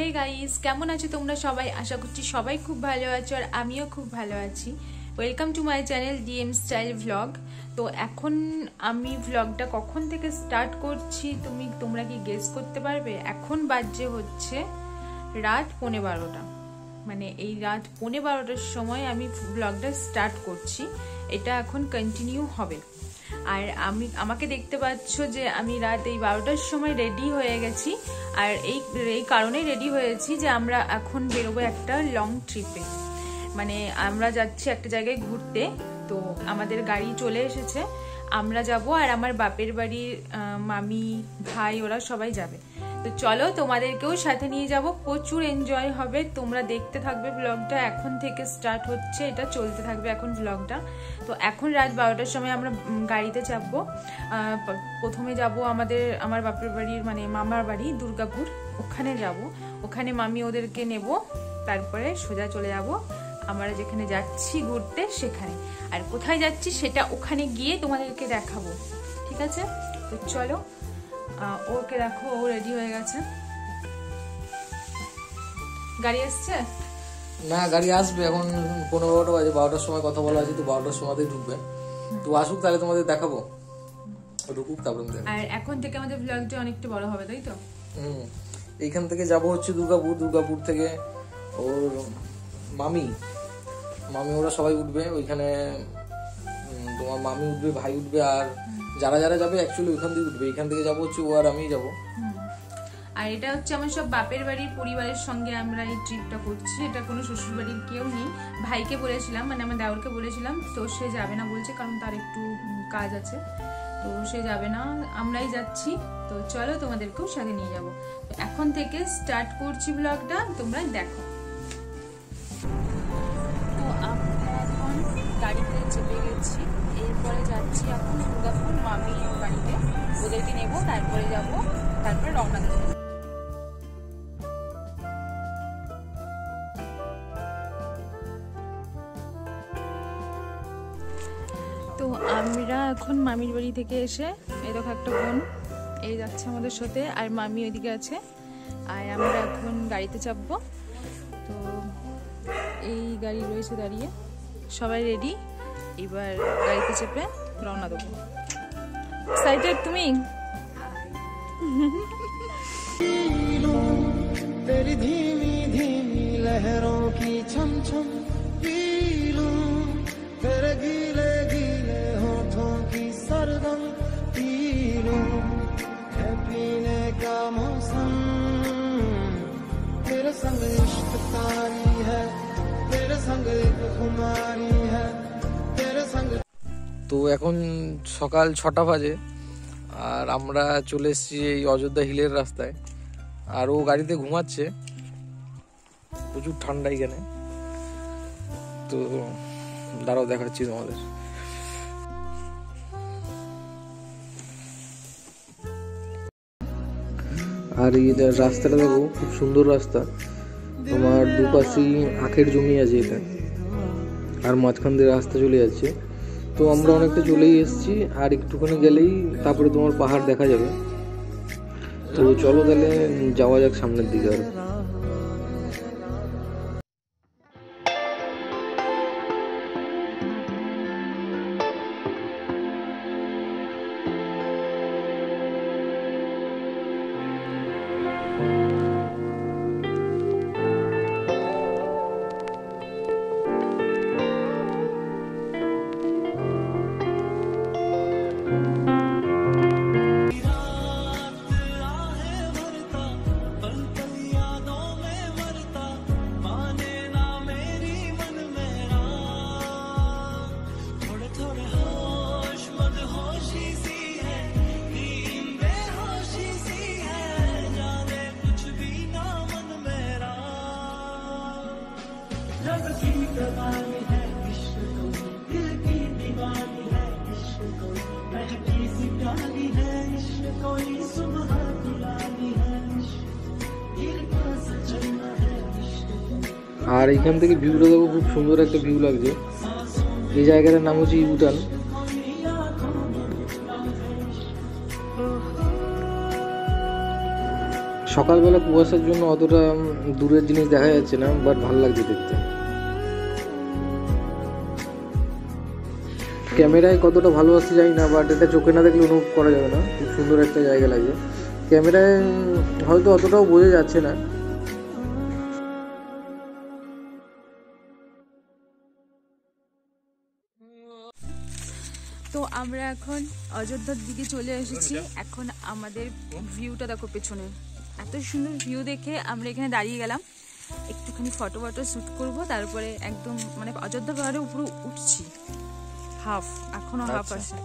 Hey guys, কেমন আছো তোমরা সবাই? আশা করছি সবাই খুব ভালো আছো আর আমিও খুব ভালো আছি। Welcome to my channel DM style vlog. তো এখন আমি ভ্লগটা কখন থেকে স্টার্ট করছি তোমরা কি গেস করতে পারবে? এখন বাজে হচ্ছে রাত 11:15। মানে এই রাত 11:15টার সময় আমি ভ্লগটা স্টার্ট করছি। এটা এখন কন্টিনিউ হবে। আর আমাকে দেখতে পাচ্ছ যে আমি রাত এই 12টার সময় রেডি হয়ে গেছি। আর এই কারণেই রেডি হয়েছি যে আমরা এখন বেরোবো একটা লং ট্রিপে। মানে আমরা যাচ্ছি একটা জায়গায় ঘুরতে। তো আমাদের গাড়ি চলে এসেছে, আমরা যাব। আর আমার বাপের বাড়ির মামি ভাই ওরা সবাই যাবে। তো চলো তোমাদেরকেও সাথে নিয়ে যাব, প্রচুর এনজয় হবে। তোমরা দেখতে থাকবে ব্লগটা, এখন থেকে স্টার্ট হচ্ছে, এটা চলতে থাকবে এখন ব্লগটা। তো এখন রাত 12টার সময় আমরা গাড়িতে চাপবো। প্রথমে যাব আমার বাপের বাড়ির মানে মামার বাড়ি দুর্গাপুর, ওখানে যাব। ওখানে মামি ওদেরকে নেব, তারপরে সোজা চলে যাব আমরা যেখানে যাচ্ছি ঘুরতে সেখানে। আর কোথায় যাচ্ছি সেটা ওখানে গিয়ে তোমাদেরকে দেখাবো, ঠিক আছে? তো চলো, ওকে দেখো, ও রেডি হয়ে গেছে। গাড়ি আসছে না? গাড়ি আসবে এখন 15-12টা বাজে, 12টার সময় কথা বলা আছে, তো 12টার সময়তেই ঢুকবে। তো আসুক, তাহলে তোমাদের দেখাবো। ঢুকুক তারপর। আর এখন থেকে আমাদের ব্লগটা অনেকটা বড় হবে, তাই তো? এইখান থেকে যাব হচ্ছে দুর্গাপুর থেকে ওর মামি ওরা সবাই উঠবে ওইখানে। তোমার মামি উঠবে, ভাই উঠবে, আর যারা যাবে অ্যাকচুয়ালি ওইখান থেকে উঠবে। এইখান থেকে যাবো হচ্ছে ও আর আমি যাবো। আর এটা হচ্ছে আমার সব বাপের বাড়ির পরিবারের সঙ্গে আমরা এই ট্রিপটা করছি। এটা কোনো শ্বশুর বাড়ির কেউ নেই। ভাইকে বলেছিলাম, মানে আমার দেওরকে বলেছিলাম, তো সে যাবে না বলছে, কারণ তার একটু কাজ আছে, তো সে যাবে না, আমরাই যাচ্ছি। তো চলো তোমাদেরকেও সাথে নিয়ে যাবো। তো এখন থেকে স্টার্ট করছি ব্লগটা, তোমরা দেখো। তো আমরা এখন গাড়িতে চেপে গেছি, এরপরে যাচ্ছি এখন দুর্গাপুর মামির বাড়িতে, ওদেরকে নেব, তারপরে যাব, তারপরে রওনা দেবো। তো আমরা এখন মামির বাড়ি থেকে এসে, এই দেখো একটা বোন এই যাচ্ছে আমাদের সাথে, আর মামি ওইদিকে আছে। আর আমরা এখন গাড়িতে চাপবো। তো এই গাড়ি রয়েছে দাঁড়িয়ে, সবাই রেডি। এবার গাড়িতে চেপে রওনা দেবো। এক্সাইটেড তুমি? तेरी धीमी धीमी लहरों की छम छम पी लूं, तेरे गीले गीले होठों की सरगम पी लूं, है पीने का मौसम, तेरे संग इश्क तारी है, तेरे संग एक खुमारी है, तेरे संग। তো এখন সকাল 6টা বাজে, আর আমরা চলে এসেছি এই অযোধ্যা হিলের রাস্তায়। আর ও গাড়িতে ঘুমাচ্ছে, প্রচুর ঠান্ডা এখানে। তো দাঁড়াও, দেখাচ্ছি তোমাদের। আর এই রাস্তাটা দেখো, খুব সুন্দর রাস্তা। তোমার দুপাশেই আখের জমি আছে এটা, আর মাঝখান দিয়ে রাস্তা চলে যাচ্ছে। তো আমরা অনেকটা চলেই এসেছি, আর একটুখানি গেলেই তারপরে তোমার পাহাড় দেখা যাবে। তো চলো তাহলে যাওয়া যাক সামনের দিকে। আর এখান থেকে ভিউটা দেখো, খুব সুন্দর একটা ভিউ লাগছে। এই জায়গাটার নাম হচ্ছে ইউটান। সকালবেলা কুয়াশার জন্য অতটা দূরের জিনিস দেখা যাচ্ছে না, বাট ভালো লাগছে দেখতে। ক্যামেরায় কতটা ভালো আসছে জানি না, বাট এটা চোখে না দেখলে অনুভব করা যাবে না। খুব সুন্দর একটা জায়গা লাগে, ক্যামেরায় হয়তো অতটাও বোঝা যাচ্ছে না। তো আমরা এখন অযোধ্যার দিকে চলে এসেছি। এখন আমাদের ভিউটা দেখো পেছনে, এত সুন্দর ভিউ দেখে আমরা এখানে দাঁড়িয়ে গেলাম, একটুখানি ফটো শ্যুট করবো, তারপরে একদম মানে অযোধ্যা পাহাড়ে উপরে উঠছি। এখনো হাফ আছে,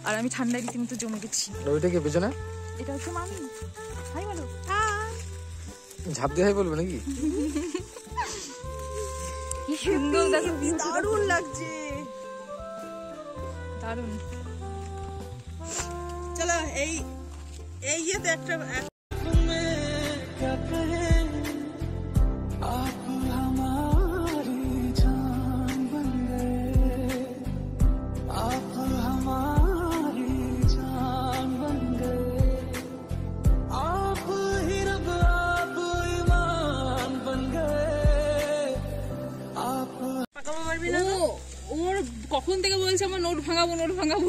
আর আমি ঠান্ডায় রীতিমতো জমে গেছি। ওইটা কি পেছনে? এটা হচ্ছে মামি। হাই বলো। ঝাঁপ দিয়ে হাই বলবে নাকি? কি সুন্দর দেখো, দারুণ লাগছে। দারুণ। চলো এই ইয়েতে একটা ওর কখন থেকে বলছে আমার নোট ভাঙাবো। নোট ভাঙাবে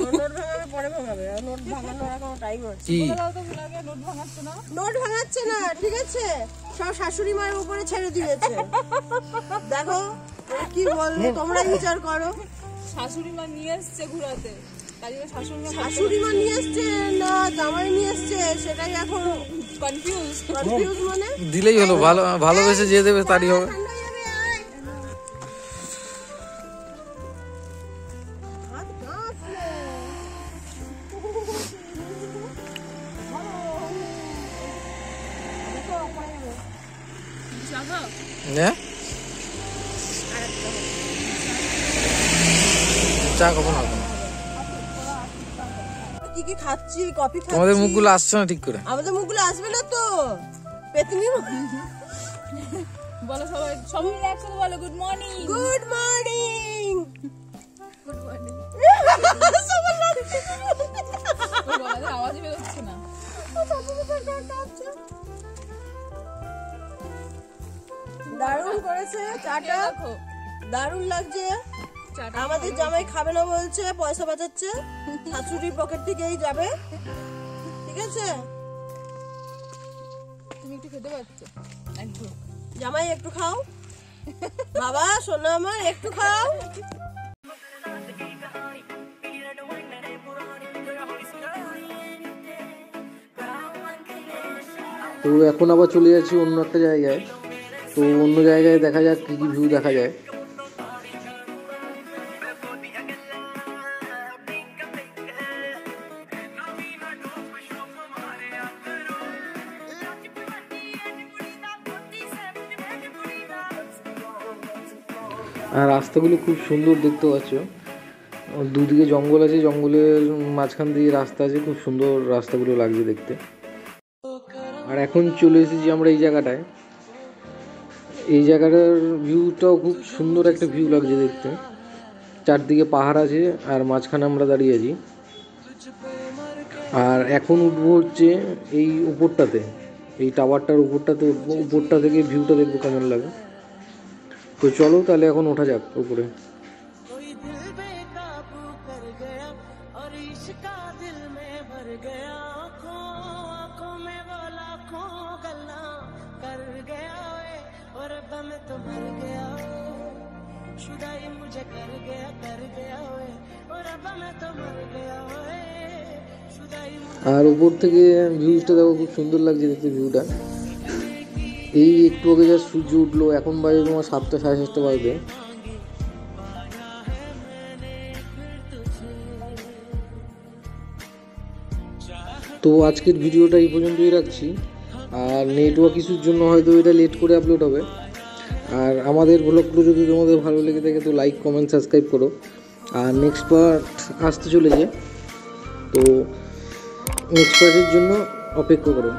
পরে ভাঙাবে, নোট ভাঙানোর কোনো টাইম আছে? নোট ভাঙাচ্ছে না, ঠিক আছে, সব শাশুড়ি মায়ের উপরে ছেড়ে দিয়েছে। দেখো কি বলবে, তোমরা বিচার করো। শাশুড়ি মা নিয়ে এসছে ঘুরাতে, শাশুড়ি মা নিয়ে এসছে না জামাই নিয়ে এসছে, সেটাই এখন কনফিউজ। মানে দিলেই হলো, ভালোবেসে যে দেবে তারই হবে। চা কখন হবে? কি কি খাচ্ছি, কফি খাচ্ছি। তোমাদের মুখগুলো আসছে না ঠিক করে। আমাদের মুখগুলো আসবে না তো, পেতনি। বলো সবাই মিলে একসাথে বলো গুড মর্নিং। Good morning. আওয়াজ বেরোচ্ছে না। দারুণ করেছে চাটা, দারুণ লাগছে। আমাদের জামাই খাবে না বলছে, পয়সা বাঁচাচ্ছে, শাশুড়ির পকেট থেকেই যাবে, ঠিক আছে। তুমি একটু খেতে পারছো? একটু জামাই একটু খাও, বাবা সোনা আমার একটু খাও। তো এখন আবার চলে যাচ্ছি অন্য একটা জায়গায়। তো অন্য জায়গায় দেখা যাক কী কী ভিউ দেখা যায়। আর রাস্তাগুলো খুব সুন্দর দেখতে পাচ্ছ, দুদিকে জঙ্গল আছে, জঙ্গলের মাঝখান দিয়ে রাস্তা আছে, খুব সুন্দর রাস্তাগুলো লাগছে দেখতে। আর এখন চলে এসেছি আমরা এই জায়গাটায়। এই জায়গাটার ভিউটাও খুব সুন্দর একটা ভিউ লাগছে দেখতে, চারদিকে পাহাড় আছে আর মাঝখানে আমরা দাঁড়িয়ে আছি। আর এখন উঠবো হচ্ছে এই উপরটাতে, এই টাওয়ারটার উপরটাতে উঠবো, উপরটা থেকে ভিউটা দেখবো কেমন লাগে। তো চলো তাহলে এখন ওঠা যাক উপরে। আর উপর থেকে ভিউজটা দেখো, খুব সুন্দর লাগছে দেখতে ভিউটা। এই একটু আগে যা সূর্য উঠলো, এখন বাজে তোমার 7টা সাড়ে 7টা বাজবে। তো আজকের ভিডিওটা এই পর্যন্তই রাখছি। আর নেটওয়ার্ক ইস্যুর জন্য হয়তো এটা লেট করে আপলোড হবে। আর আমাদের ব্লগগুলো যদি তোমাদের ভালো লেগে থাকে তো লাইক কমেন্ট সাবস্ক্রাইব করো। আর নেক্সট পার্ট আসতে চলেছে, তো নেক্সট পার্টের জন্য অপেক্ষা করো।